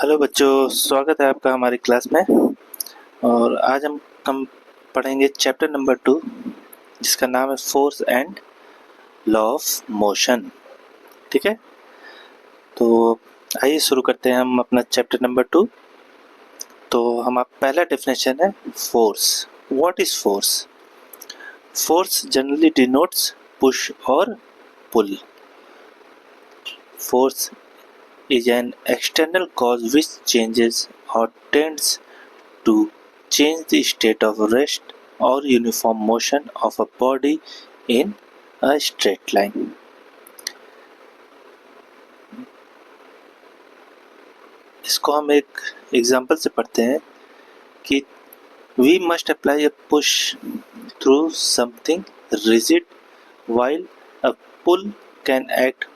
Hello बच्चों, स्वागत है आपका हमारी क्लास में। और आज हम पढ़ेंगे चैप्टर नंबर 2, जिसका नाम है force and law of motion. ठीक है, तो आइए शुरू करते हैं हम अपना चैप्टर नंबर 2। तो पहला डेफिनेशन है force. What is force? Force generally denotes push और pull. Force is an external cause which changes or tends to change the state of rest or uniform motion of a body in a straight line. इसको हम एक example से पढ़ते हैं कि we must apply a push through something rigid while a pull can act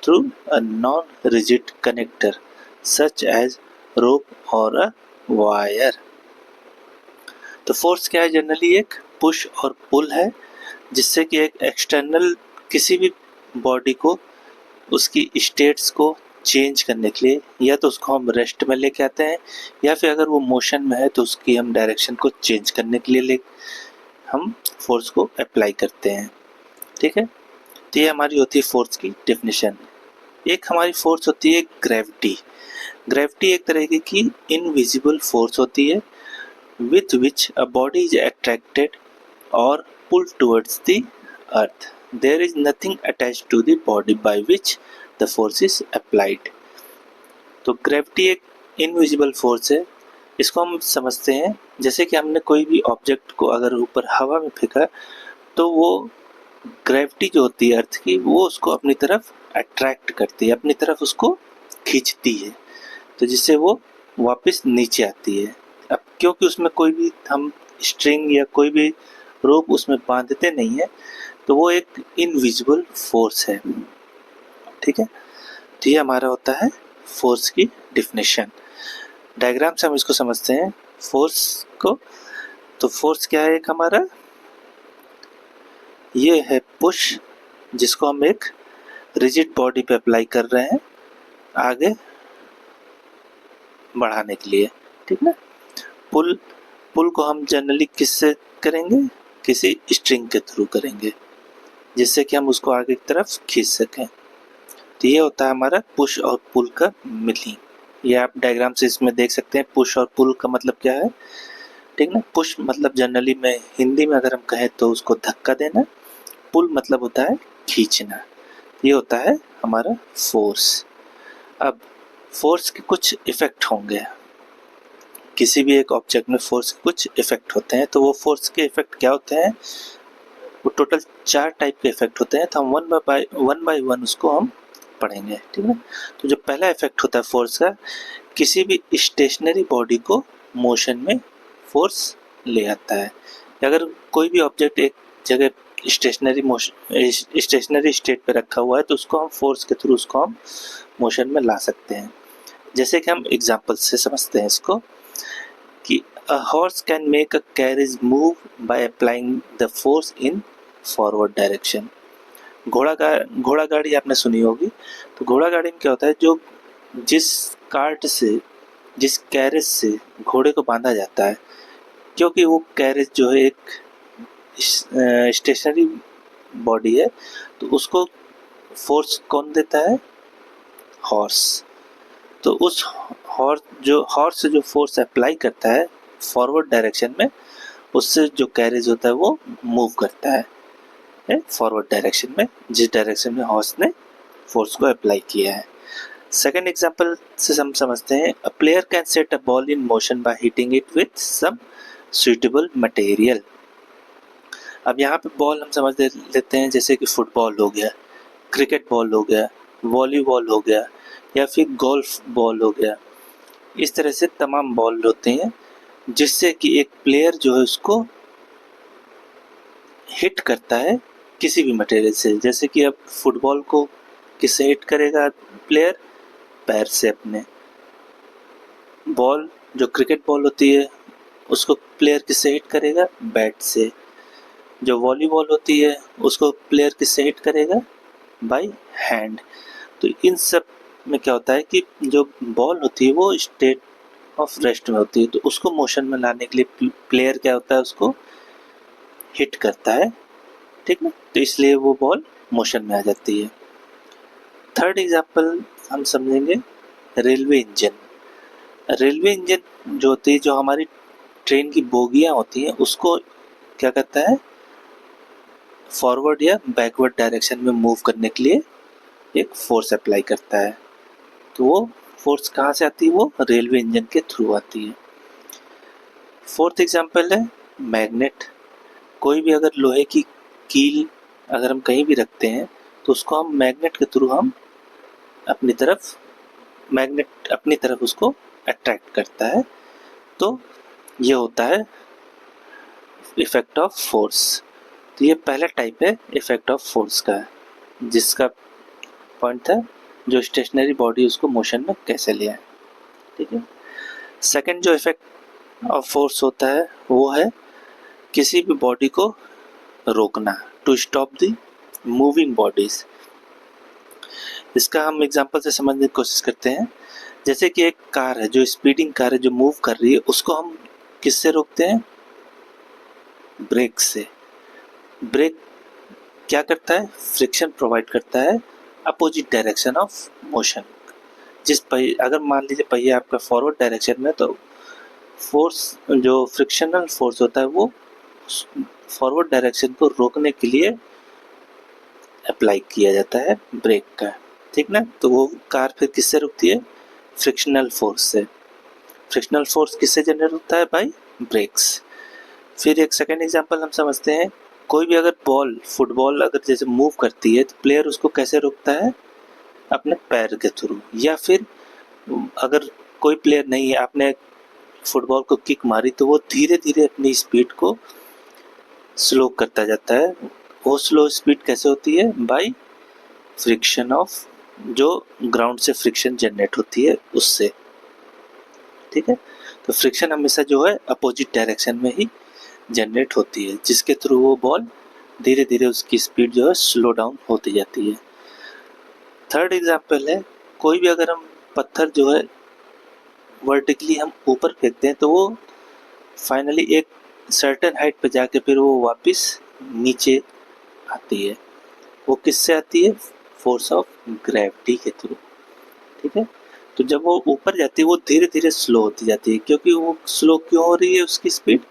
through a non-rigid connector such as rope or a wire. तो force क्या है? जनरली एक पुश और पुल है, जिससे कि एक एक्सटर्नल किसी भी बॉडी को उसकी स्टेट्स को चेंज करने के लिए या तो उसको हम रेस्ट में लेके आते हैं, या फिर अगर वो मोशन में है तो उसकी हम डायरेक्शन को चेंज करने के लिए हम फोर्स को अप्लाई करते हैं। ठीक है, तो ये हमारी होती है फोर्स की डेफिनेशन। एक हमारी फोर्स होती है ग्रेविटी। ग्रेविटी एक तरह की इनविजिबल फोर्स होती है with which a body is attracted or pulled towards the earth. There is nothing attached to the body by which the force is applied. तो ग्रेविटी एक इनविजिबल फोर्स है। इसको हम समझते हैं जैसे कि हमने कोई भी ऑब्जेक्ट को अगर ऊपर हवा में फेंका तो वो ग्रेविटी जो होती है अर्थ की, वो उसको अपनी तरफ अट्रैक्ट करती है, अपनी तरफ उसको खींचती है, तो जिससे वो वापस नीचे आती है। अब क्योंकि उसमें कोई भी हम स्ट्रिंग या कोई भी रोप उसमें बांधते नहीं है, तो वो एक इनविजिबल फोर्स है। ठीक है, तो ये हमारा होता है फोर्स की डिफिनेशन। डायग्राम से हम इसको समझते हैं फोर्स को। तो फोर्स क्या है? एक हमारा ये है पुश, जिसको हम एक रिजिड बॉडी पे अप्लाई कर रहे हैं आगे बढ़ाने के लिए। ठीक है, पुल को हम जनरली किससे करेंगे? किसी स्ट्रिंग के थ्रू करेंगे, जिससे कि हम उसको आगे की तरफ खींच सकें। तो ये होता है हमारा पुश और पुल का मिलिंग। ये आप डायग्राम से इसमें देख सकते हैं पुश और पुल का मतलब क्या है। ठीक ना, पुश मतलब जनरली में हिंदी में अगर हम कहें तो उसको धक्का देना, पुल मतलब होता है खींचना। ये होता है हमारा फोर्स। अब फोर्स के कुछ इफेक्ट होंगे, किसी भी एक ऑब्जेक्ट में फोर्स के कुछ इफेक्ट होते हैं। तो वो फोर्स के इफेक्ट क्या होते हैं? वो टोटल 4 टाइप के इफेक्ट होते हैं। तो हम वन बाय वन उसको हम पढ़ेंगे। ठीक है, तो जो पहला इफेक्ट होता है फोर्स का, किसी भी स्टेशनरी बॉडी को मोशन में फोर्स ले आता है। अगर कोई भी ऑब्जेक्ट एक जगह स्टेशनरी स्टेट पे रखा हुआ है तो उसको हम फोर्स के थ्रू उसको हम मोशन में ला सकते हैं। जैसे कि हम एग्जांपल से समझते हैं इसको कि a horse can make a carriage move by applying the force in forward direction. घोड़ा गाड़ी आपने सुनी होगी। तो घोड़ा गाड़ी में क्या होता है? जो जिस कार्ट से, जिस कैरेज से घोड़े को बांधा जाता है, क्योंकि वो कैरेज जो है एक स्टेशनरी बॉडी है, तो उसको फोर्स कौन देता है? हॉर्स। तो उस हॉर्स से जो फोर्स अप्लाई करता है फॉरवर्ड डायरेक्शन में, उससे जो कैरेज होता है वो मूव करता है फॉरवर्ड डायरेक्शन में, जिस डायरेक्शन में हॉर्स ने फोर्स को अप्लाई किया है। सेकेंड एग्जांपल से हम समझते हैं, a player can set a ball in motion by hitting it with some suitable material. अब यहाँ पे बॉल हम समझ लेते हैं जैसे कि फुटबॉल हो गया, क्रिकेट बॉल हो गया, वॉलीबॉल हो गया, या फिर गोल्फ बॉल हो गया। इस तरह से तमाम बॉल होते हैं जिससे कि एक प्लेयर जो है उसको हिट करता है किसी भी मटेरियल से। जैसे कि अब फुटबॉल को किससे हिट करेगा प्लेयर? पैर से अपने। बॉल जो क्रिकेट बॉल होती है उसको प्लेयर किससे हिट करेगा? बैट से। जो वॉलीबॉल होती है उसको प्लेयर किससे हिट करेगा? By hand. तो इन सब में क्या होता है कि जो बॉल होती है वो स्टेट ऑफ रेस्ट में होती है, तो उसको मोशन में लाने के लिए प्लेयर क्या होता है, उसको हिट करता है, ठीक है, तो इसलिए वो बॉल मोशन में आ जाती है। थर्ड एग्जाम्पल हम समझेंगे रेलवे इंजन। रेलवे इंजन जो होती है, जो हमारी ट्रेन की बोगियां होती हैं, उसको क्या करता है, फॉरवर्ड या बैकवर्ड डायरेक्शन में मूव करने के लिए एक फोर्स अप्लाई करता है। तो वो फोर्स कहाँ से आती है, वो रेलवे इंजन के थ्रू आती है। फोर्थ एग्जाम्पल है मैग्नेट। कोई भी अगर लोहे की कील अगर हम कहीं भी रखते हैं तो उसको हम मैग्नेट के थ्रू हम अपनी तरफ, मैग्नेट अपनी तरफ उसको अट्रैक्ट करता है। तो ये होता है इफेक्ट ऑफ फोर्स। तो ये पहला टाइप है इफेक्ट ऑफ फोर्स का, जिसका पॉइंट था जो स्टेशनरी बॉडी उसको मोशन में कैसे ले आए, ठीक है। सेकंड जो इफेक्ट ऑफ फोर्स होता है वो है किसी भी बॉडी को रोकना, to stop the moving bodies. इसका हम एग्जांपल से समझने की कोशिश करते हैं। जैसे कि एक कार है, जो स्पीडिंग कार है, जो मूव कर रही है, उसको हम किससे रोकते हैं, ब्रेक से। ब्रेक क्या करता है, फ्रिक्शन प्रोवाइड करता है अपोजिट डायरेक्शन ऑफ मोशन। जिस पहिए, अगर मान लीजिए पहिए आपका फॉरवर्ड डायरेक्शन में, तो फोर्स, जो फ्रिक्शनल फोर्स होता है, वो फॉरवर्ड डायरेक्शन को रोकने के लिए अप्लाई किया जाता है ब्रेक का, ठीक ना। तो वो कार फिर किससे रुकती है, फ्रिक्शनल फोर्स से। फ्रिक्शनल फोर्स किससे जनरेट होता है, बाय ब्रेक्स। फिर एक सेकेंड एग्जांपल हम समझते हैं। कोई भी अगर बॉल, फुटबॉल अगर जैसे मूव करती है, तो प्लेयर उसको कैसे रोकता है, अपने पैर के थ्रू। या फिर अगर कोई प्लेयर नहीं है, आपने फुटबॉल को किक मारी, तो वो धीरे धीरे अपनी स्पीड को स्लो करता जाता है। वो स्लो स्पीड कैसे होती है, बाय फ्रिक्शन ऑफ, जो ग्राउंड से फ्रिक्शन जनरेट होती है उससे, ठीक है। तो फ्रिक्शन हमेशा जो है अपोजिट डायरेक्शन में ही जनरेट होती है, जिसके थ्रू वो बॉल धीरे धीरे उसकी स्पीड जो है स्लो डाउन होती जाती है। थर्ड एग्जाम्पल है, कोई भी अगर हम पत्थर जो है वर्टिकली हम ऊपर फेंकते हैं, तो वो फाइनली एक सर्टेन हाइट पे जाके फिर वो वापस नीचे आती है। वो किससे आती है, फोर्स ऑफ ग्रेविटी के थ्रू, ठीक है। तो जब वो ऊपर जाती है, वो धीरे धीरे स्लो होती जाती है। क्योंकि वो स्लो क्यों हो रही है, उसकी स्पीड,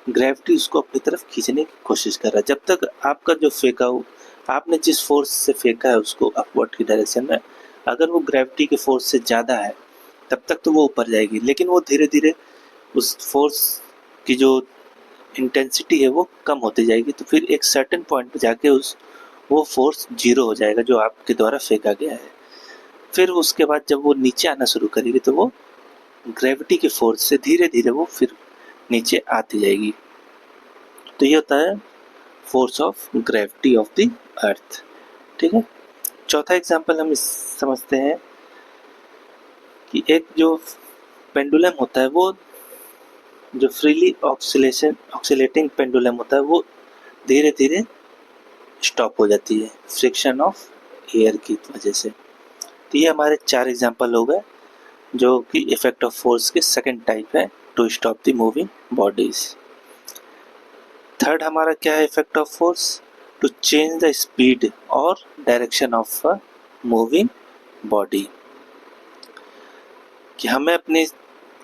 ग्रेविटी उसको अपनी तरफ खींचने की कोशिश कर रहा है। जब तक आपका जो फेंका हो, आपने जिस फोर्स से फेंका है उसको अपवर्ड की डायरेक्शन में, अगर वो ग्रेविटी के फोर्स से ज़्यादा है, तब तक तो वो ऊपर जाएगी। लेकिन वो धीरे धीरे उस फोर्स की जो इंटेंसिटी है वो कम होती जाएगी। तो फिर एक सर्टेन पॉइंट पे जाके वो फोर्स जीरो हो जाएगा जो आपके द्वारा फेंका गया है। फिर उसके बाद जब वो नीचे आना शुरू करेगी, तो वो ग्रेविटी के फोर्स से धीरे धीरे वो फिर नीचे आती जाएगी। तो ये होता है force of gravity of the earth, ठीक है। चौथा एग्जांपल हम इस समझते हैं कि एक जो पेंडुलम होता है, वो जो फ्रीली ऑक्सीलेटिंग पेंडुलम होता है, वो धीरे धीरे स्टॉप हो जाती है फ्रिक्शन ऑफ एयर की वजह से। तो ये हमारे 4 एग्जांपल हो गए, जो कि इफेक्ट ऑफ फोर्स के सेकंड टाइप है, to stop the moving bodies. Third हमारा क्या है effect of force, to change the speed और direction of a moving body. कि हमें अपनी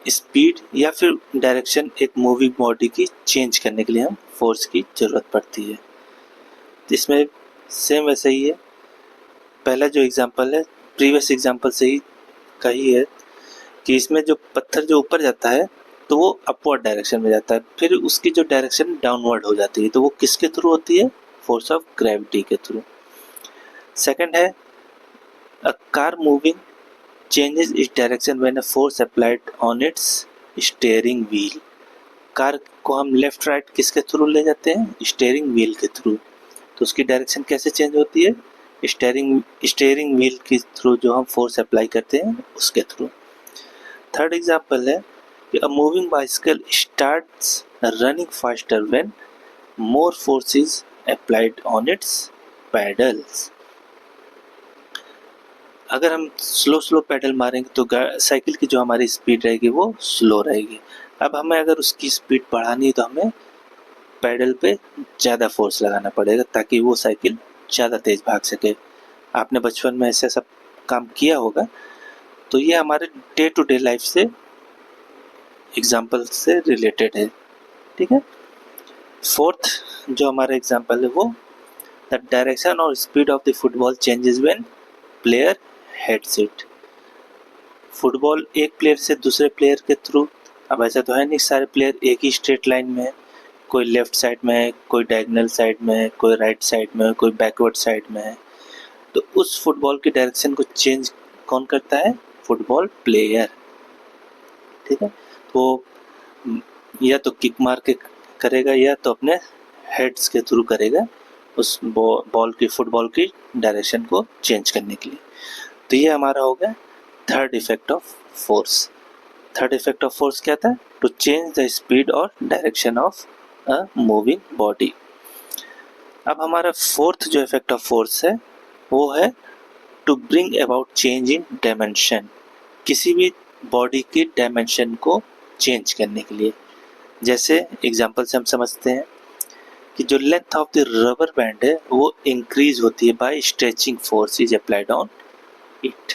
स्पीड या फिर डायरेक्शन एक मूविंग बॉडी की चेंज करने के लिए हम फोर्स की ज़रूरत पड़ती है। तो इसमें सेम वैसे ही है। पहला जो एग्जांपल है प्रीवियस एग्जांपल से ही का ही है कि इसमें जो पत्थर जो ऊपर जाता है, तो वो अपवर्ड डायरेक्शन में जाता है, फिर उसकी जो डायरेक्शन डाउनवर्ड हो जाती है। तो वो किसके थ्रू होती है, फोर्स ऑफ ग्रेविटी के थ्रू। सेकंड है a car moving changes its direction when a force applied on its steering wheel। Car को हम लेफ्ट राइट किसके थ्रू ले जाते हैं, स्टीयरिंग व्हील के थ्रू। तो उसकी डायरेक्शन कैसे चेंज होती है, स्टीयरिंग व्हील के थ्रू जो हम फोर्स अप्लाई करते हैं उसके थ्रू। थर्ड एग्जांपल है कि a moving bicycle starts running faster when more force is applied on it's paddles. अगर हम स्लो पैडल मारेंगे तो साइकिल की जो हमारी स्पीड रहेगी वो स्लो रहेगी। अब हमें अगर उसकी स्पीड बढ़ानी है तो हमें पैडल पे ज़्यादा फोर्स लगाना पड़ेगा ताकि वो साइकिल ज़्यादा तेज़ भाग सके। आपने बचपन में ऐसा सब काम किया होगा। तो ये हमारे डे टू डे लाइफ से एग्जाम्पल से रिलेटेड है। ठीक है। फोर्थ जो हमारा एग्जाम्पल है वो द डायरेक्शन और speed of the football changes when player heads it. Football एक प्लेयर से दूसरे प्लेयर के थ्रू, अब ऐसा तो है नहीं सारे प्लेयर एक ही स्ट्रेट लाइन में है, कोई लेफ्ट साइड में है, कोई डायगोनल साइड में है, कोई राइट साइड में है, कोई बैकवर्ड साइड में है। तो उस फुटबॉल की डायरेक्शन को चेंज कौन करता है? Football player. ठीक है। तो या तो किक मार के करेगा या तो अपने हेड्स के थ्रू करेगा उस बॉल की फुटबॉल की डायरेक्शन को चेंज करने के लिए। तो ये हमारा हो गया third effect of force. Third effect of force क्या था? टू चेंज द स्पीड और direction of a moving body. अब हमारा फोर्थ जो इफेक्ट ऑफ फोर्स है वो है to bring about change in dimension. किसी भी बॉडी की डायमेंशन को चेंज करने के लिए। जैसे एग्जांपल से हम समझते हैं कि जो length of the rubber band है वो इंक्रीज होती है by stretching force is applied on it.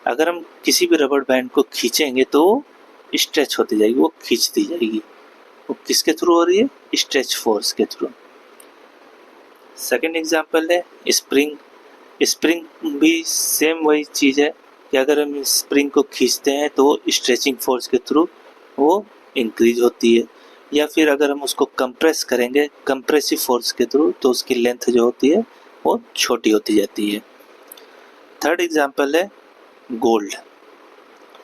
अगर हम किसी भी रबर बैंड को खींचेंगे तो वो स्ट्रेच होती जाएगी, वो खींचती जाएगी। वो किसके थ्रू हो रही है? स्ट्रेच फोर्स के थ्रू। सेकेंड एग्जांपल है स्प्रिंग। स्प्रिंग भी सेम वही चीज़ है कि अगर हम स्प्रिंग को खींचते हैं तो स्ट्रेचिंग फोर्स के थ्रू वो इंक्रीज होती है, या फिर अगर हम उसको कंप्रेस करेंगे कंप्रेसिव फोर्स के थ्रू तो उसकी लेंथ जो होती है वो छोटी होती जाती है। थर्ड एग्जांपल है गोल्ड।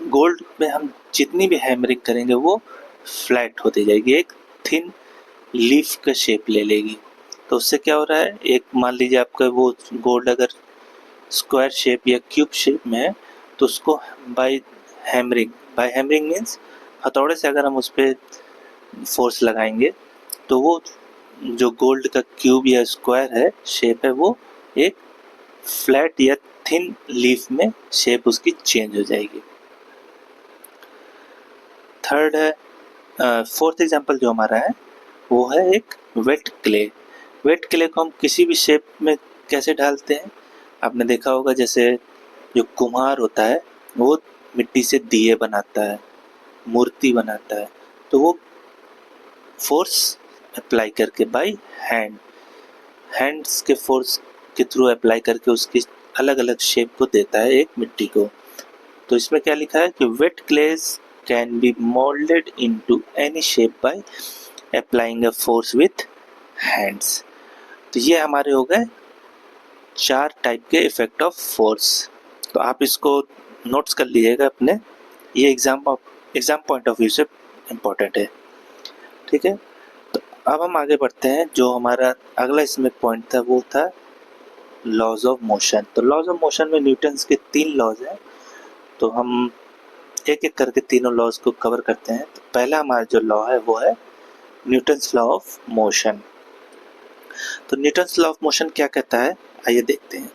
गोल्ड में हम जितनी भी हैमरिंग करेंगे वो फ्लैट होती जाएगी, एक थिन लीफ का शेप ले लेगी। तो उससे क्या हो रहा है? एक मान लीजिए आपका वो गोल्ड अगर स्क्वायर शेप या क्यूब शेप में है तो उसको बाय हैमरिंग मीन्स हथौड़े से अगर हम उस पर फोर्स लगाएंगे तो वो जो गोल्ड का क्यूब या स्क्वायर है शेप है वो एक फ्लैट या थिन लीफ में शेप उसकी चेंज हो जाएगी। थर्ड है फोर्थ एग्जांपल जो हमारा है वो है एक वेट क्ले। वेट क्ले को हम किसी भी शेप में कैसे डालते हैं? आपने देखा होगा जैसे जो कुम्हार होता है वो मिट्टी से दिए बनाता है, मूर्ति बनाता है, तो वो फोर्स अप्लाई करके बाय हैंड्स के फोर्स के थ्रू अप्लाई करके उसकी अलग अलग शेप को देता है एक मिट्टी को। तो इसमें क्या लिखा है कि wet clays can be moulded into any shape by applying a force with hands. तो ये हमारे हो गए 4 टाइप के इफेक्ट ऑफ फोर्स। तो आप इसको नोट्स कर लीजिएगा अपने, ये एग्जाम पॉइंट ऑफ व्यू से इम्पोर्टेंट है। ठीक है। तो अब हम आगे बढ़ते हैं। जो हमारा अगला इसमें पॉइंट था वो था लॉज ऑफ मोशन। तो लॉज ऑफ मोशन में न्यूटन्स के 3 लॉज हैं, तो हम एक एक करके तीनों लॉज को कवर करते हैं। तो पहला हमारा जो लॉ है वो है न्यूटन्स लॉ ऑफ मोशन। तो न्यूटन्स लॉ ऑफ मोशन क्या कहता है, आइए देखते हैं।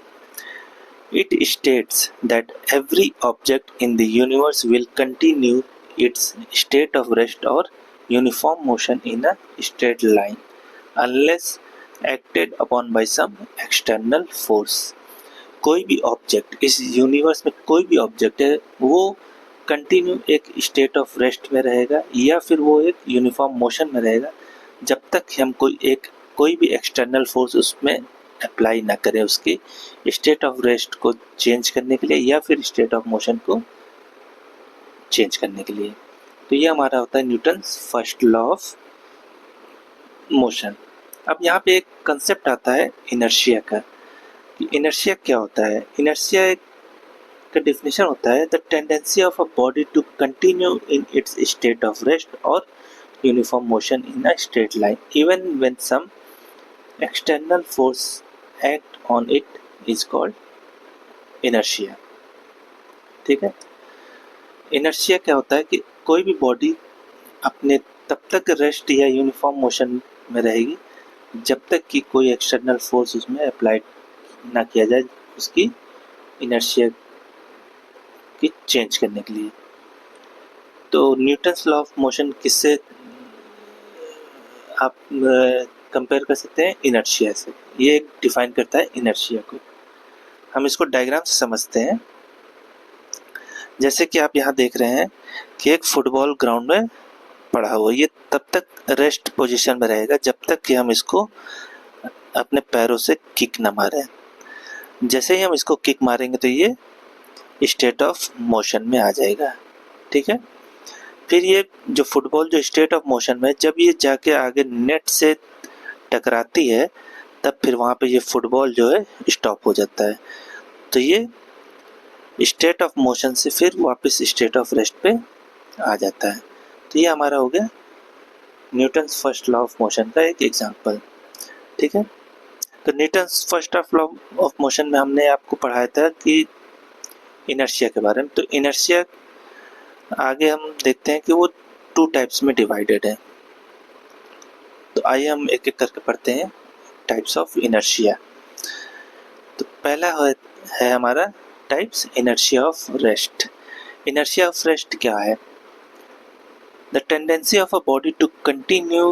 It states that every object in the universe will continue its state of rest or uniform motion in a straight line unless acted upon by some external force। कोई भी object, इस universe में कोई भी ऑब्जेक्ट है वो continue एक state of rest में रहेगा या फिर वो एक यूनिफॉर्म मोशन में रहेगा जब तक हम कोई भी एक्सटर्नल फोर्स उसमें अप्लाई ना करें उसकी स्टेट ऑफ रेस्ट को चेंज करने के लिए या फिर स्टेट ऑफ मोशन को चेंज करने के लिए। तो ये हमारा होता है Newton's first law of motion. अब यहाँ पे एक कंसेप्ट आता है इनर्शिया का। इनर्शिया क्या होता है? इनर्शिया एक का डेफिनेशन होता है the tendency of a body to continue in its state of rest और uniform motion in a straight line even when some external force act on it is called inertia. ठीक है। Inertia क्या होता है कि कोई भी बॉडी अपने तब तक रेस्ट या यूनिफॉर्म मोशन में रहेगी जब तक कि कोई एक्सटर्नल फोर्स उसमें अप्लाई ना किया जाए, उसकी इनर्शिया कि चेंज करने के लिए। तो न्यूटन्स लॉ ऑफ मोशन किससे आप कंपेयर कर सकते हैं? इनर्शिया से। ये डिफाइन करता है इनर्शिया को। हम इसको डायग्राम से समझते हैं। जैसे कि आप यहाँ देख रहे हैं कि एक फुटबॉल ग्राउंड में पड़ा हुआ, ये तब तक रेस्ट पोजीशन में रहेगा जब तक कि हम इसको अपने पैरों से किक ना मारें। जैसे ही हम इसको किक मारेंगे तो ये स्टेट ऑफ मोशन में आ जाएगा, ठीक है। फिर ये जो फुटबॉल जो स्टेट ऑफ मोशन में, जब ये जाके आगे नेट से टकराती है तब फिर वहाँ पे ये फुटबॉल जो है स्टॉप हो जाता है। तो ये स्टेट ऑफ मोशन से फिर वापस स्टेट ऑफ रेस्ट पे आ जाता है। तो ये हमारा हो गया Newton's first law of motion का एक एग्जांपल, ठीक है। तो Newton's first of law of motion में हमने आपको पढ़ाया था कि इनर्शिया के बारे में। तो इनर्शिया आगे हम देखते हैं कि वो 2 टाइप्स में डिवाइडेड है। तो आइए हम एक एक करके पढ़ते हैं टाइप्स ऑफ इनर्शिया। तो पहला है हमारा types inertia of rest. Inertia of rest क्या है? The tendency of a body to continue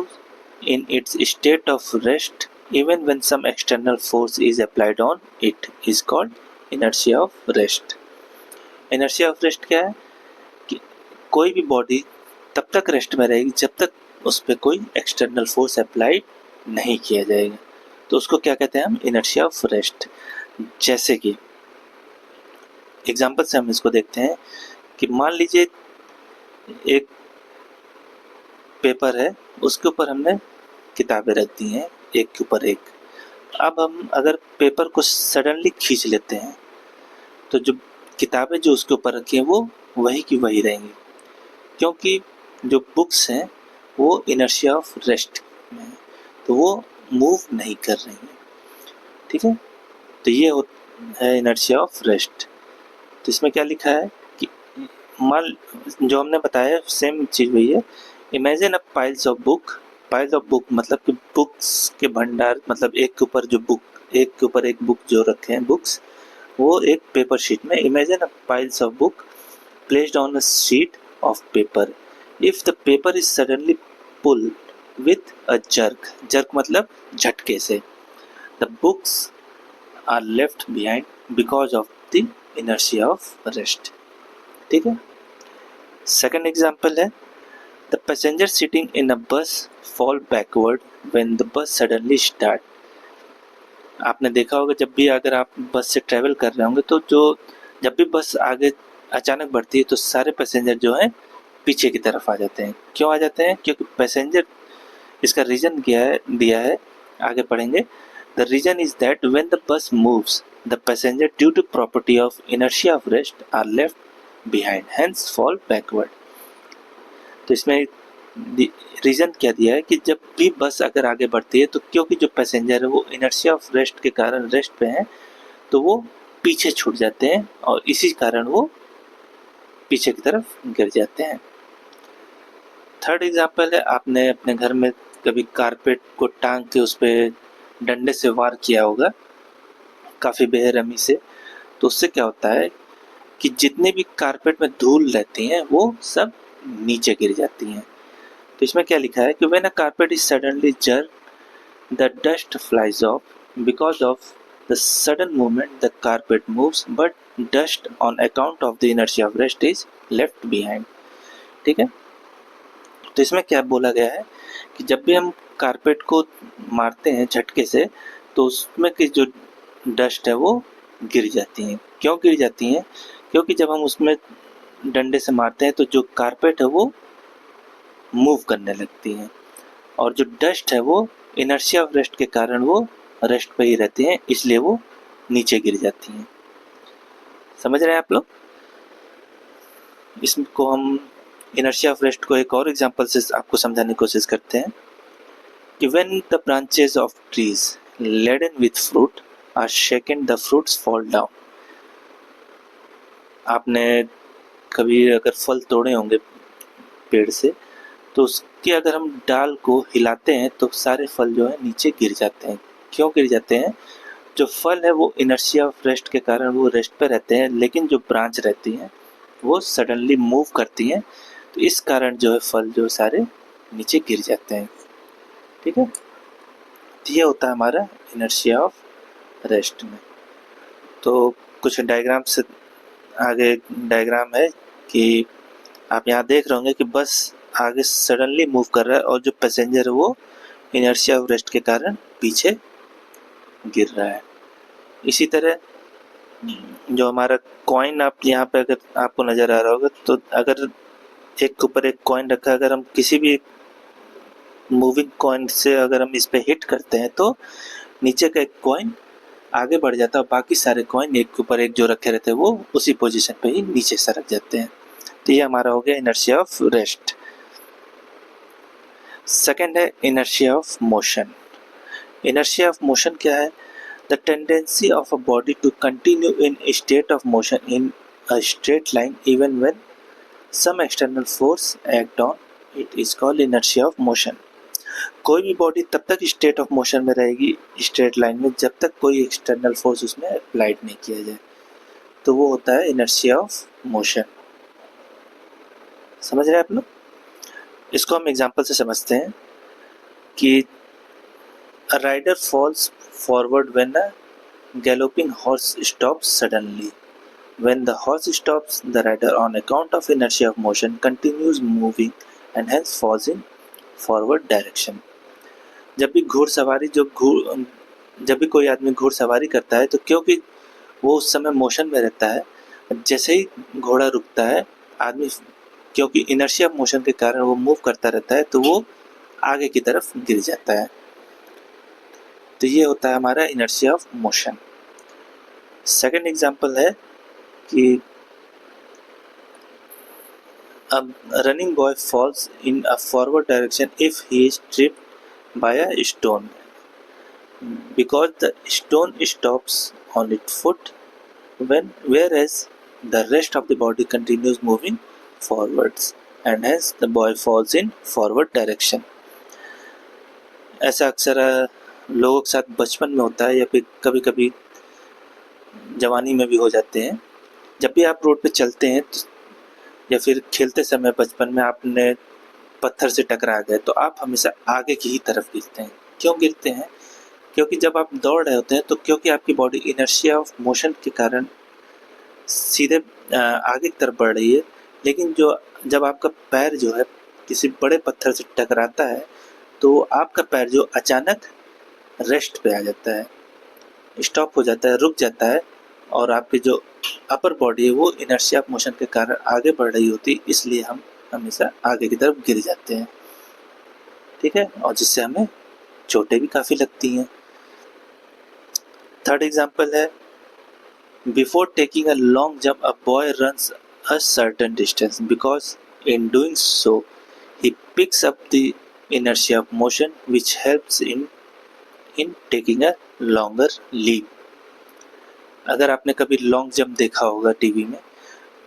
in its state of rest even when some external force is applied on it is called inertia of rest. Inertia of rest क्या है कि कोई भी body तब तक rest में रहेगी जब तक उस पर कोई एक्सटर्नल फोर्स अप्लाई नहीं किया जाएगा। तो उसको क्या कहते हैं हम? Inertia of rest. जैसे कि एग्जाम्पल से हम इसको देखते हैं कि मान लीजिए एक पेपर है, उसके ऊपर हमने किताबें रख दी हैं एक के ऊपर एक। अब हम अगर पेपर को सडनली खींच लेते हैं तो जो किताबें जो उसके ऊपर रखी हैं वो वही की वही रहेंगी, क्योंकि जो बुक्स हैं वो इनर्शिया ऑफ रेस्ट में है, तो वो मूव नहीं कर रही हैं, ठीक है। तो ये है इनर्शिया ऑफ रेस्ट। तो इसमें क्या लिखा है कि मान जो हमने बताया सेम चीज़ वही है। Imagine a piles of book मतलब कि बुक्स के भंडार, मतलब एक के ऊपर एक बुक जो रखे हैं बुक्स, वो एक पेपर शीट में। Imagine a piles of book placed on a sheet of paper. If the paper is suddenly pulled with a jerk मतलब झटके से, the books are left behind because of the inertia of rest, ठीक है। Second example है The passenger sitting in a bus fall backward when the bus suddenly start. आपने देखा होगा जब भी अगर आप बस से ट्रेवल कर रहे होंगे तो जब भी बस आगे अचानक बढ़ती है तो सारे पैसेंजर जो हैं पीछे की तरफ आ जाते हैं। क्यों आ जाते हैं? क्योंकि पैसेंजर, इसका रीज़न दिया है, आगे पढ़ेंगे। The reason is that when the bus moves, the passenger due to property of inertia of rest are left behind, hence fall backward. तो इसमें रीज़न क्या दिया है कि जब भी बस अगर आगे बढ़ती है तो क्योंकि जो पैसेंजर है वो इनर्शिया ऑफ रेस्ट के कारण रेस्ट पे हैं तो वो पीछे छूट जाते हैं और इसी कारण वो पीछे की तरफ गिर जाते हैं। थर्ड एग्जांपल है, आपने अपने घर में कभी कारपेट को टांग के उस पर डंडे से वार किया होगा काफ़ी बेरहमी से। तो उससे क्या होता है कि जितने भी कारपेट में धूल रहती हैं वो सब नीचे गिर जाती हैं। तो इसमें क्या लिखा है कि when a carpet is suddenly jerk the dust flies of because of the sudden movement the carpet moves but dust on account of the inertia of rest is left behind, ठीक है। तो इसमें क्या बोला गया है कि जब भी हम कारपेट को मारते हैं झटके से तो उसमें की जो डस्ट है वो गिर जाती हैं। क्यों गिर जाती हैं? क्योंकि जब हम उसमें डंडे से मारते हैं तो जो कारपेट है वो मूव करने लगती है और जो डस्ट है वो इनर्शिया ऑफ रेस्ट के कारण वो रेस्ट पे ही रहती हैं, इसलिए वो नीचे गिर जाती हैं। समझ रहे हैं आप लोग? इसको हम इनर्शिया ऑफ रेस्ट को एक और एग्जांपल से आपको समझाने की कोशिश करते हैं कि when the branches of trees laden with fruit are shaken the fruits fall down. आपने कभी अगर फल तोड़े होंगे पेड़ से तो उसके अगर हम डाल को हिलाते हैं तो सारे फल जो है नीचे गिर जाते हैं। क्यों गिर जाते हैं? जो फल है वो इनर्शिया ऑफ रेस्ट के कारण वो रेस्ट पे रहते हैं, लेकिन जो ब्रांच रहती हैं वो सडनली मूव करती हैं, तो इस कारण जो है फल जो सारे नीचे गिर जाते हैं। ठीक है, तो ये होता है हमारा इनर्शिया ऑफ रेस्ट में। तो कुछ डायग्राम से आगे डायग्राम है कि आप यहाँ देख रहे होंगे कि बस आगे सडनली मूव कर रहा है और जो पैसेंजर है वो इनर्शिया ऑफ रेस्ट के कारण पीछे गिर रहा है। इसी तरह जो हमारा कॉइन आप यहाँ पे अगर आपको नज़र आ रहा होगा, तो अगर एक के ऊपर एक कॉइन रखा, अगर हम किसी भी मूविंग कॉइन से अगर हम इस पे हिट करते हैं तो नीचे का एक कॉइन आगे बढ़ जाता है और बाकी सारे कॉइन एक के ऊपर एक जो रखे रहते हैं वो उसी पोजीशन पे ही नीचे सरक जाते हैं। तो ये हमारा हो गया इनर्शिया ऑफ रेस्ट। सेकंड है inertia of motion. Inertia of motion क्या है? The tendency of a body to continue in state of motion in a straight line even when some external force act on it is called inertia of motion. कोई भी body तब तक state of motion में रहेगी straight line में जब तक कोई एक्सटर्नल फोर्स उसमें अप्लाइड नहीं किया जाए, तो वो होता है इनर्शिया ऑफ मोशन। समझ रहे हैं आप लोग? इसको हम एग्जांपल से समझते हैं कि a rider falls forward when a galloping horse stops suddenly. When the horse stops, the rider on account of inertia of motion continues moving and hence falls in forward direction। जब भी कोई आदमी घुड़सवारी करता है तो क्योंकि वो उस समय मोशन में रहता है, जैसे ही घोड़ा रुकता है आदमी क्योंकि इनर्शिया ऑफ मोशन के कारण वो मूव करता रहता है तो वो आगे की तरफ गिर जाता है। तो ये होता है हमारा inertia of motion. Second example है कि a running boy falls in a forward direction if he is tripped by a stone because the stone stops on its foot whereas the rest of the body continues moving forwards and hence the boy falls in forward direction। ऐसा अक्सर लोगों के साथ बचपन में होता है या फिर कभी कभी जवानी में भी हो जाते हैं। जब भी आप रोड पे चलते हैं या फिर खेलते समय बचपन में आपने पत्थर से टकरा गए तो आप हमेशा आगे की ही तरफ गिरते हैं। क्यों गिरते हैं? क्योंकि जब आप दौड़ रहे होते हैं तो क्योंकि आपकी बॉडी इनर्शिया ऑफ मोशन के कारण सीधे आगे की तरफ बढ़ रही है, लेकिन जब आपका पैर जो है किसी बड़े पत्थर से टकराता है तो आपका पैर जो अचानक रेस्ट पे आ जाता है, स्टॉप हो जाता है, रुक जाता है और आपकी जो अपर बॉडी है वो इनर्शिया ऑफ मोशन के कारण आगे बढ़ रही होती है, इसलिए हम हमेशा आगे की तरफ गिर जाते हैं। ठीक है, और जिससे हमें चोटें भी काफ़ी लगती हैं। थर्ड एग्जांपल है before taking a long jump a boy runs a certain distance because in doing so he picks up the inertia of motion which helps in taking a longer leap. अगर आपने कभी long jump देखा होगा TV में,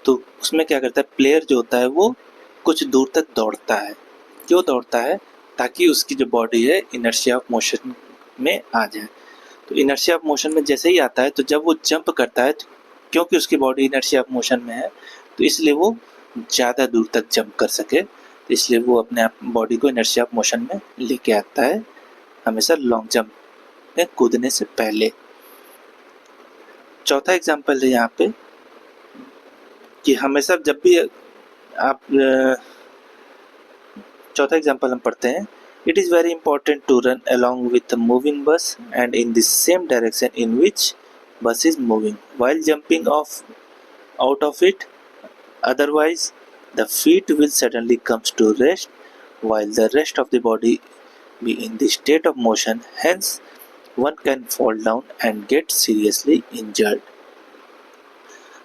तो उसमें क्या करता है, प्लेयर जो होता है वो कुछ दूर तक दौड़ता है। क्यों दौड़ता है? ताकि उसकी जो बॉडी है इनर्शिया ऑफ मोशन में आ जाए। तो इनर्शिया ऑफ मोशन में जैसे ही आता है तो जब वो जंप करता है तो क्योंकि उसकी बॉडी इनर्शिया ऑफ मोशन में है तो इसलिए वो ज़्यादा दूर तक जंप कर सके, तो इसलिए वो अपने आप बॉडी को इनर्शिया ऑफ मोशन में लेके आता है हमेशा लॉन्ग जंप में कूदने से पहले। चौथा एग्जाम्पल है यहाँ पे कि हमेशा जब भी आप चौथा एग्जाम्पल हम पढ़ते हैं, it is very important to run along with moving bus and in the same direction in which bus is moving while jumping out of it, otherwise the feet will suddenly comes to rest while the rest of the body be in the state of motion, hence one can fall down and get seriously injured।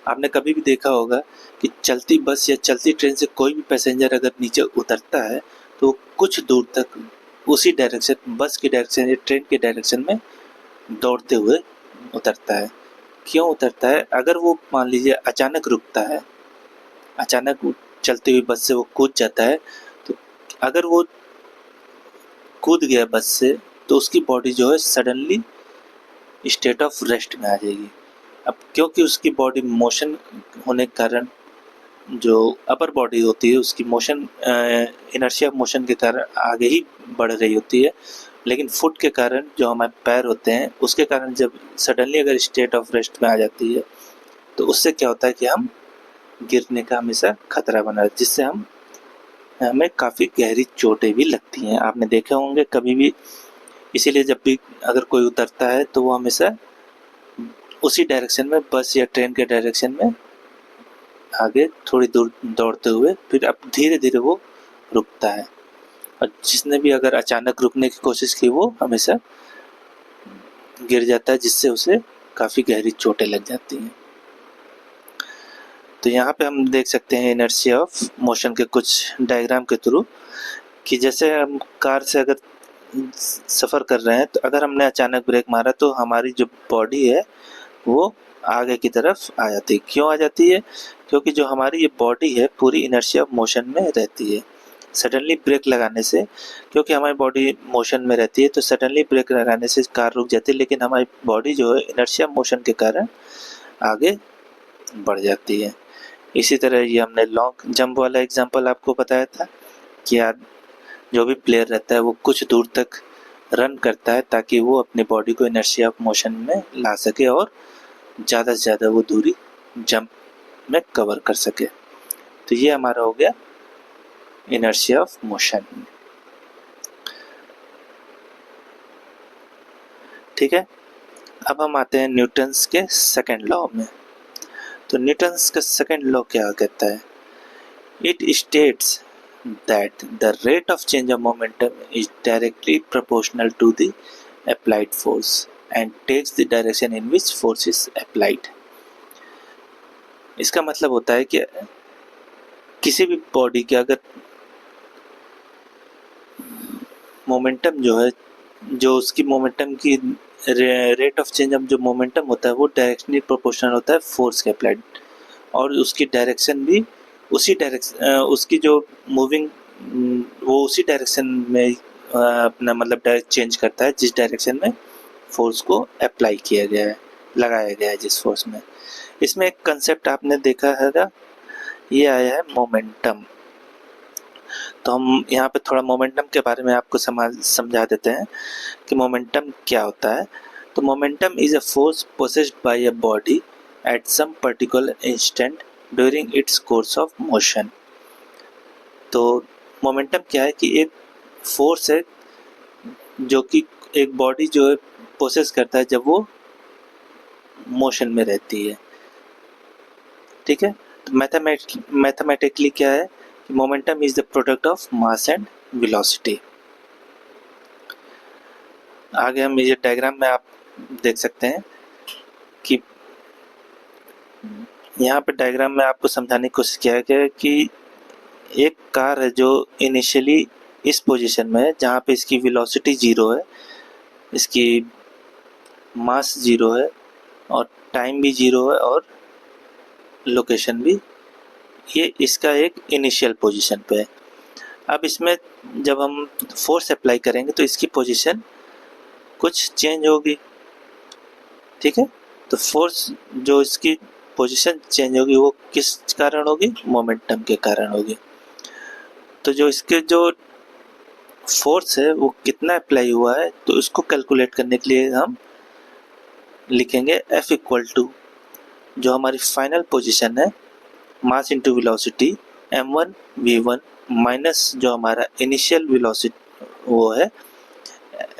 आपने कभी भी देखा होगा कि चलती बस या चलती ट्रेन से कोई भी पैसेंजर अगर नीचे उतरता है तो कुछ दूर तक उसी डायरेक्शन, बस की डायरेक्शन या ट्रेन के डायरेक्शन में दौड़ते हुए उतरता है। क्यों उतरता है? अगर वो मान लीजिए अचानक रुकता है, अचानक चलती हुई बस से वो कूद जाता है, तो अगर वो कूद गया बस से तो उसकी बॉडी जो है सडनली स्टेट ऑफ रेस्ट में आ जाएगी। अब क्योंकि उसकी बॉडी मोशन होने के कारण जो अपर बॉडी होती है उसकी मोशन इनर्शिया मोशन के कारण आगे ही बढ़ रही होती है, लेकिन फुट के कारण जो हमारे पैर होते हैं उसके कारण जब सडनली अगर स्टेट ऑफ रेस्ट में आ जाती है तो उससे क्या होता है कि हम गिरने का हमेशा खतरा बना है, जिससे हमें काफ़ी गहरी चोटें भी लगती हैं। आपने देखे होंगे कभी भी, इसीलिए जब भी अगर कोई उतरता है तो वो हमेशा उसी डायरेक्शन में, बस या ट्रेन के डायरेक्शन में आगे थोड़ी दूर दौड़ते हुए फिर अब धीरे धीरे वो रुकता है, और जिसने भी अगर अचानक रुकने की कोशिश की वो हमेशा गिर जाता है, जिससे उसे काफ़ी गहरी चोटें लग जाती हैं। तो यहाँ पे हम देख सकते हैं इनर्शिया ऑफ मोशन के कुछ डायग्राम के थ्रू कि जैसे हम कार से अगर सफ़र कर रहे हैं तो अगर हमने अचानक ब्रेक मारा तो हमारी जो बॉडी है वो आगे की तरफ आ जाती है। क्यों आ जाती है? क्योंकि जो हमारी ये बॉडी है पूरी इनर्शिया ऑफ मोशन में रहती है। सडनली ब्रेक लगाने से, क्योंकि हमारी बॉडी मोशन में रहती है तो सडनली ब्रेक लगाने से कार रुक जाती है, लेकिन हमारी बॉडी जो है इनर्शिया मोशन के कारण आगे बढ़ जाती है। इसी तरह ये हमने लॉन्ग जंप वाला एग्जांपल आपको बताया था कि जो भी प्लेयर रहता है वो कुछ दूर तक रन करता है ताकि वो अपनी बॉडी को इनर्शिया ऑफ मोशन में ला सके और ज़्यादा से ज़्यादा वो दूरी जंप में कवर कर सके। तो ये हमारा हो गया इनर्शिया ऑफ मोशन। ठीक है, अब हम आते हैं न्यूटन्स के सेकंड लॉ में। तो न्यूटन्स का सेकंड लॉ क्या कहता है? It states that the rate of change of momentum is directly proportional to the applied force and takes the direction in which force is applied। इसका मतलब होता है कि किसी भी बॉडी के अगर मोमेंटम जो है, जो उसकी मोमेंटम की रेट ऑफ चेंज ऑफ जो मोमेंटम होता है वो डायरेक्शनली प्रोपोर्शनल होता है फोर्स के अप्लाइड, और उसकी डायरेक्शन भी उसी डायरेक्शन उसकी जो मूविंग वो उसी डायरेक्शन में अपना मतलब डायरेक्ट चेंज करता है जिस डायरेक्शन में फोर्स को अप्लाई किया गया है, लगाया गया है जिस फोर्स में। इसमें एक कंसेप्ट आपने देखा हैगा, ये आया है मोमेंटम। तो हम यहाँ पे थोड़ा मोमेंटम के बारे में आपको समझा देते हैं कि मोमेंटम क्या होता है। तो momentum is a force possessed by a body at some particular instant during its course of motion. तो मोमेंटम क्या है कि एक फोर्स है जो कि एक बॉडी जो है पोसेस करता है जब वो मोशन में रहती है। ठीक है, तो मैथमेटिकली क्या है कि momentum is the product of mass and velocity. आगे हम ये डायग्राम में आप देख सकते हैं कि यहाँ पे डायग्राम में आपको समझाने की कोशिश किया गया है कि एक कार है जो इनिशियली इस पोजीशन में है जहाँ पे इसकी वेलोसिटी 0 है, इसकी मास 0 है और टाइम भी 0 है और लोकेशन भी, ये इसका एक इनिशियल पोजीशन पे है। अब इसमें जब हम फोर्स अप्लाई करेंगे तो इसकी पोजीशन कुछ चेंज होगी। ठीक है, तो फोर्स जो इसकी पोजीशन चेंज होगी वो किस कारण होगी? मोमेंटम के कारण होगी। तो जो इसके जो फोर्स है वो कितना अप्लाई हुआ है तो इसको कैलकुलेट करने के लिए हम लिखेंगे F इक्वल टू जो हमारी फाइनल पोजीशन है mass into velocity m1 v1 minus जो हमारा इनिशियल वेलोसिटी वो है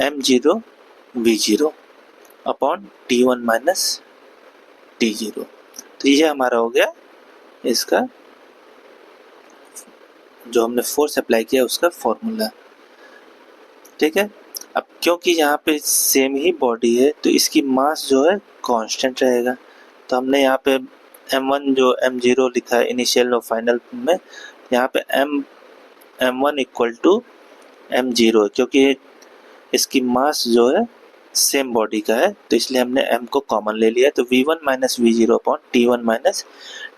m0 v0 अपॉन t1 माइनस t0। तो ये हमारा हो गया इसका जो हमने फोर्स अप्लाई किया उसका फॉर्मूला। ठीक है, अब क्योंकि यहाँ पे सेम ही बॉडी है तो इसकी मास जो है कांस्टेंट रहेगा, तो हमने यहाँ पे m1 जो m0 लिखा है इनिशियल और फाइनल में, यहाँ पे m1 इक्वल टू m0 है क्योंकि इसकी मास जो है सेम बॉडी का है तो इसलिए हमने m को कॉमन ले लिया, तो v1 माइनस v0 अपॉन t1 minus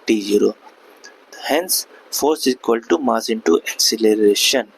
t0, hence force equal to mass into acceleration.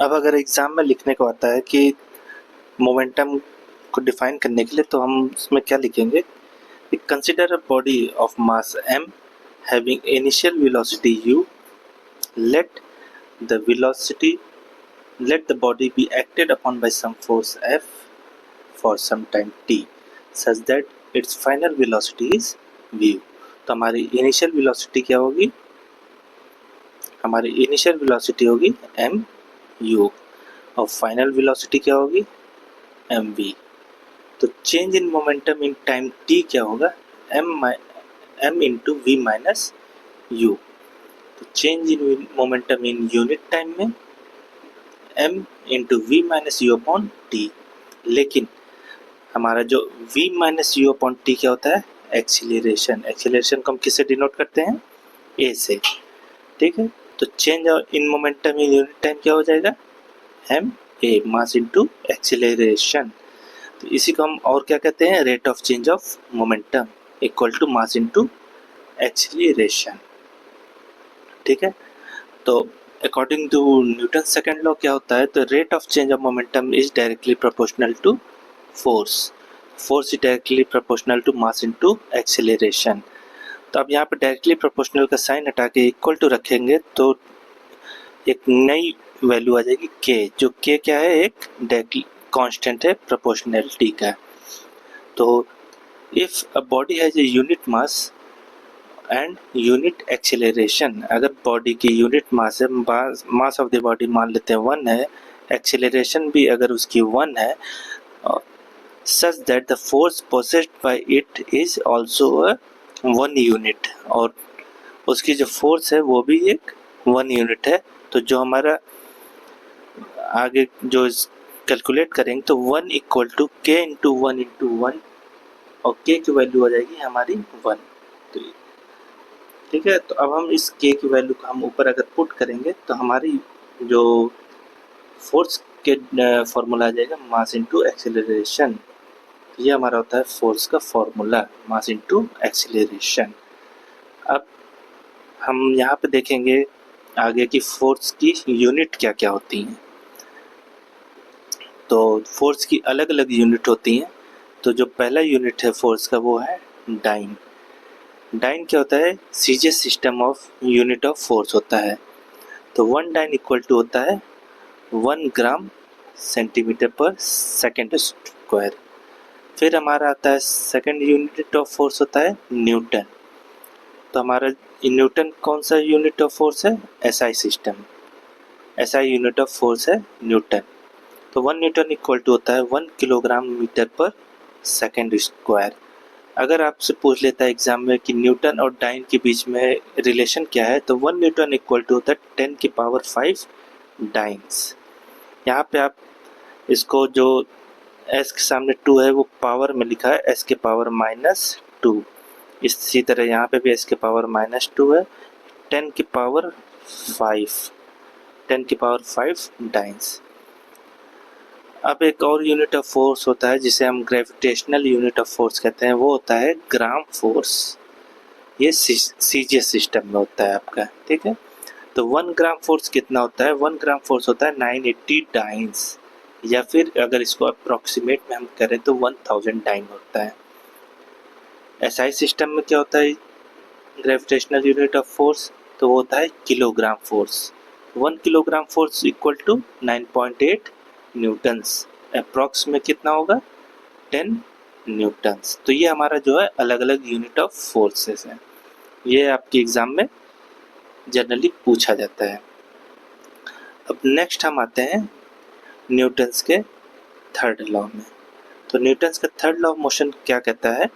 अब अगर एग्ज़ाम में लिखने को आता है कि मोमेंटम को डिफाइन करने के लिए, तो हम उसमें क्या लिखेंगे, consider a body of mass m having initial velocity u, let the velocity let the body be acted upon by some force F for some time t such that its final velocity is v। तो हमारी initial velocity क्या होगी, हमारी initial velocity होगी m u और final velocity क्या होगी m v। तो change in momentum in time t क्या होगा, m into v minus u। तो change in momentum in unit time में m into v minus u upon t. लेकिन हमारा जो v minus u upon t क्या होता है, एक्सीलरेशन। एक्सीलरेशन को हम किससे डिनोट करते हैं, a से, ठीक है। तो change in momentum in unit time क्या हो जाएगा, m a mass into acceleration. तो इसी को हम और क्या कहते हैं, rate of change of momentum equal to mass into acceleration, ठीक है। तो according to Newton second law क्या होता है, तो rate of change of momentum is directly proportional to force, force is directly proportional to mass into acceleration. तो अब यहाँ पे डायरेक्टली प्रोपोर्शनल का साइन हटा के इक्वल टू रखेंगे तो एक नई वैल्यू आ जाएगी k, जो k क्या है, एक डायरेक्टली कांस्टेंट है प्रोपोर्शनैलिटी का। तो if a body has a unit mass and unit acceleration, अगर बॉडी की यूनिट मास है, मास ऑफ द बॉडी मान लेते हैं 1 है, एक्सेलरेशन भी अगर उसकी 1 है, such that the force possessed bye it is also a 1 unit, और उसकी जो फोर्स है वो भी एक 1 यूनिट है। तो जो हमारा आगे जो कैलकुलेट करेंगे तो 1 equal to k into 1 into 1, और k की वैल्यू हो जाएगी हमारी 1। तो ठीक है, तो अब हम इस k की वैल्यू को हम ऊपर अगर पुट करेंगे तो हमारी जो फोर्स के फॉर्मूला आ जाएगा मास इंटू एक्सीलरेशन। ये हमारा होता है फोर्स का फॉर्मूला, मास इंटू एक्सीलरेशन। अब हम यहाँ पे देखेंगे आगे की फोर्स की यूनिट क्या क्या होती हैं। तो फोर्स की अलग अलग यूनिट होती हैं। तो जो पहला यूनिट है फोर्स का वो है डाइन। डाइन क्या होता है, CGS system of unit of force होता है। तो 1 डाइन इक्वल टू होता है 1 ग्राम सेंटीमीटर पर सेकेंड स्क्वायर। फिर हमारा आता है सेकेंड यूनिट ऑफ फोर्स होता है न्यूटन। तो हमारा न्यूटन कौन सा यूनिट ऑफ फोर्स है, SI system, SI unit of force है न्यूटन। तो 1 न्यूटन इक्वल टू होता है 1 किलोग्राम मीटर पर सेकेंड स्क्वायर। अगर आपसे पूछ लेता है एग्जाम में कि न्यूटन और डाइन के बीच में रिलेशन क्या है, तो 1 न्यूटन इक्वल टू होता है 10 की पावर 5 डाइन्स। यहाँ पे आप इसको जो s के सामने 2 है वो पावर में लिखा है, s के पावर -2। इसी तरह यहाँ पे भी s के पावर -2 है, 10 की पावर 5 डाइन्स। अब एक और यूनिट ऑफ फोर्स होता है जिसे हम ग्रेविटेशनल यूनिट ऑफ फोर्स कहते हैं, वो होता है ग्राम फोर्स। ये सीजे सिस्टम में होता है आपका, ठीक है। तो 1 ग्राम फोर्स कितना होता है, 1 ग्राम फोर्स होता है 980 डाइन्स, या फिर अगर इसको अप्रोक्सीमेट में हम करें तो 1000 डाइन होता है। एसआई सिस्टम में क्या होता है ग्रेविटेशनल यूनिट ऑफ फोर्स, तो वो होता है kilogram force. 1 kilogram force equal to 9.8 newtons, approx में कितना होगा 10 न्यूटन्स। तो ये हमारा जो है अलग अलग यूनिट ऑफ फोर्सेस हैं, ये आपके एग्जाम में जनरली पूछा जाता है। अब नेक्स्ट हम आते हैं न्यूटन्स के थर्ड लॉ में। तो न्यूटन्स का थर्ड लॉ ऑफ मोशन क्या कहता है,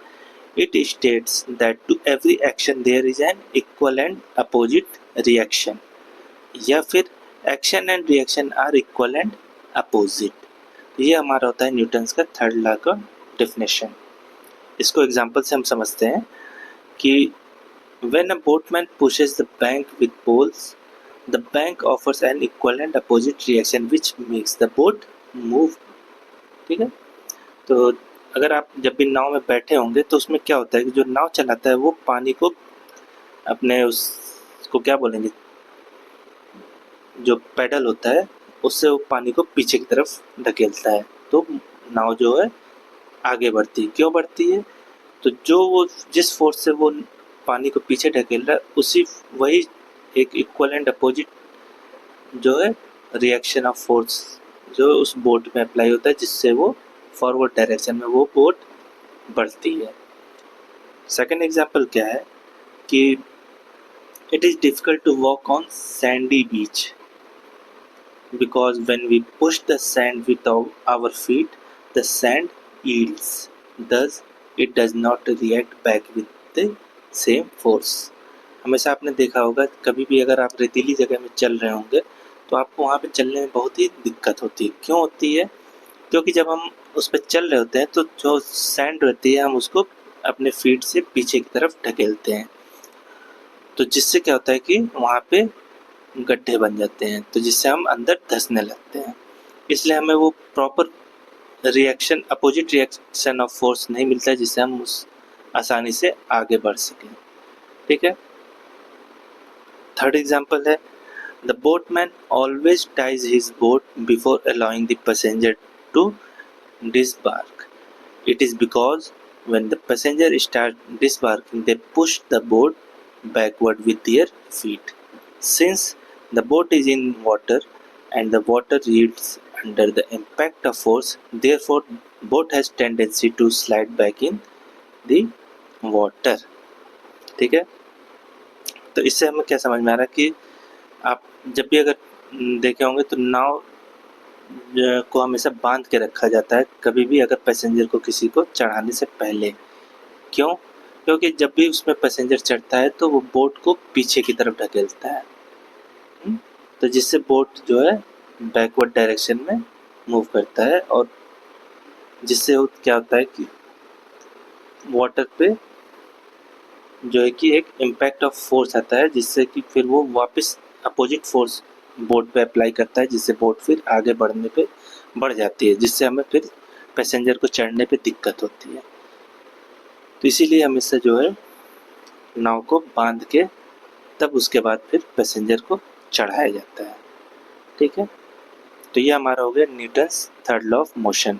it states that to every action there is an equal and opposite reaction, या फिर action and reaction are equal and opposite. ये हमारा होता है न्यूटन्स का थर्ड लॉ का डेफिनेशन। इसको एग्जांपल से हम समझते हैं कि when a boatman pushes the bank with poles, the bank offers an equal and opposite reaction which makes the boat move. ठीक है, तो अगर आप जब भी नाव में बैठे होंगे तो उसमें क्या होता है कि जो नाव चलाता है वो पानी को अपने उसको क्या बोलेंगे, जो पैडल होता है उससे वो पानी को पीछे की तरफ धकेलता है, तो नाव जो है आगे बढ़ती है। क्यों बढ़ती है? तो जो वो जिस फोर्स से वो पानी को पीछे ढकेल रहा है उसी वही एक इक्वल एंड अपोजिट जो है रिएक्शन ऑफ फोर्स जो उस बोट में अप्लाई होता है, जिससे वो फॉरवर्ड डायरेक्शन में वो बोट बढ़ती है। सेकंड एग्जांपल क्या है कि it is difficult to walk on sandy beach because when we push the sand with our feet, the sand yields. Thus, it does not react back with the same force. हमेशा आपने देखा होगा कभी भी अगर आप रेतीली जगह में चल रहे होंगे तो आपको वहाँ पे चलने में बहुत ही दिक्कत होती है। क्यों होती है? क्योंकि जब हम उस पर चल रहे होते हैं तो जो सैंड रहती है हम उसको अपने फीट से पीछे की तरफ ढकेलते हैं, तो जिससे क्या होता है कि वहाँ पे गड्ढे बन जाते हैं, तो जिससे हम अंदर धंसने लगते हैं। इसलिए हमें वो proper reaction opposite reaction of force नहीं मिलता है जिससे हम उस आसानी से आगे बढ़ सकें। ठीक है। थर्ड एग्जांपल है the boatman always ties his boat before allowing the passenger to disembark. It is because when the passenger start disembarking, they push the boat backward with their feet. Since the boat is in water and the water yields under the impact of force, therefore boat has tendency to slide back in the water. ठीक है। तो इससे हमें क्या समझ में आ रहा है कि आप जब भी अगर देखे होंगे तो नाव को हमेशा बांध के रखा जाता है कभी भी अगर पैसेंजर को किसी को चढ़ाने से पहले। क्यों? क्योंकि जब भी उसमें पैसेंजर चढ़ता है तो वो बोट को पीछे की तरफ ढकेलता है, तो जिससे बोट जो है बैकवर्ड डायरेक्शन में मूव करता है और जिससे क्या होता है कि वाटर पे जो है कि एक इम्पैक्ट ऑफ फोर्स आता है, जिससे कि फिर वो वापस अपोजिट फोर्स बोट पे अप्लाई करता है, जिससे बोट फिर आगे बढ़ने पे बढ़ जाती है, जिससे हमें फिर पैसेंजर को चढ़ने पे दिक्कत होती है। तो इसीलिए हमेशा जो है नाव को बांध के तब उसके बाद फिर पैसेंजर को चढ़ाया जाता है। ठीक है। तो ये हमारा हो गया Newton's third law of motion.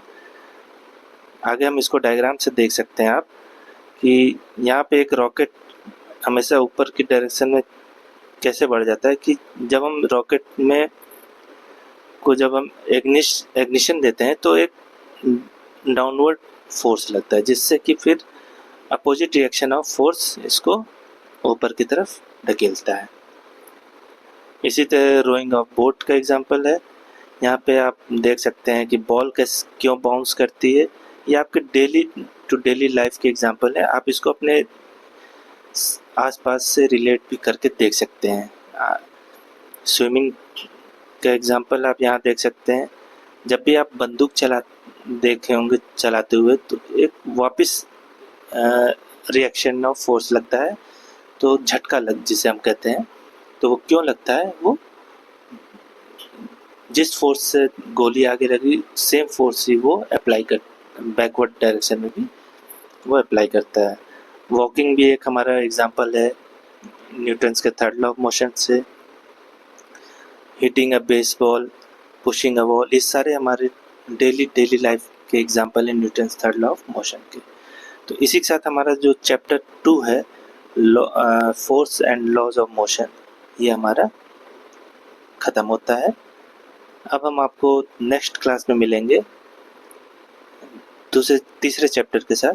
आगे हम इसको डायग्राम से देख सकते हैं आप कि यहाँ पे एक रॉकेट हमेशा ऊपर की डायरेक्शन में कैसे बढ़ जाता है कि जब हम रॉकेट में को जब हम इग्निशन देते हैं तो एक डाउनवर्ड फोर्स लगता है, जिससे कि फिर अपोजिट रिएक्शन ऑफ फोर्स इसको ऊपर की तरफ धकेलता है। इसी तरह रोइंग ऑफ बोट का एग्जांपल है। यहाँ पे आप देख सकते हैं कि बॉल क्यों बाउंस करती है। ये आपके डेली टू डेली लाइफ के एग्जांपल है, आप इसको अपने आसपास से रिलेट भी करके देख सकते हैं। स्विमिंग का एग्जांपल आप यहाँ देख सकते हैं, जब भी आप बंदूक देखे होंगे चलाते हुए तो एक वापस रिएक्शन ऑफ फोर्स लगता है, तो झटका जिसे हम कहते हैं, तो वो क्यों लगता है? वो जिस फोर्स से गोली आगे लगी सेम फोर्स ही वो अप्लाई कर बैकवर्ड डायरेक्शन में भी वो अप्लाई करता है। वॉकिंग भी एक हमारा एग्जांपल है न्यूटन्स के थर्ड लॉ ऑफ मोशन से। Hitting a baseball, pushing a wall, ये सारे हमारे डेली लाइफ के एग्जांपल हैं Newton's third law of motion के। तो इसी के साथ हमारा जो चैप्टर 2 है force and laws of motion, ये हमारा ख़त्म होता है। अब हम आपको नेक्स्ट क्लास में मिलेंगे तीसरे चैप्टर के साथ।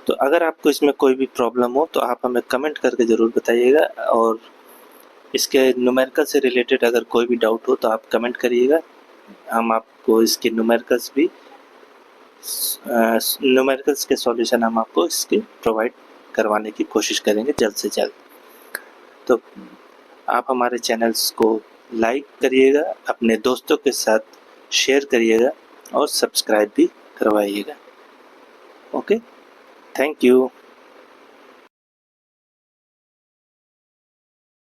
तो अगर आपको इसमें कोई भी प्रॉब्लम हो तो आप हमें कमेंट करके ज़रूर बताइएगा, और इसके न्यूमेरिकल से रिलेटेड अगर कोई भी डाउट हो तो आप कमेंट करिएगा, हम आपको इसके न्यूमेरिकल्स के सॉल्यूशन हम आपको इसके प्रोवाइड करवाने की कोशिश करेंगे जल्द से जल्द। तो आप हमारे चैनल्स को लाइक करिएगा, अपने दोस्तों के साथ शेयर करिएगा और सब्सक्राइब भी करवाइएगा। Okay, thank you.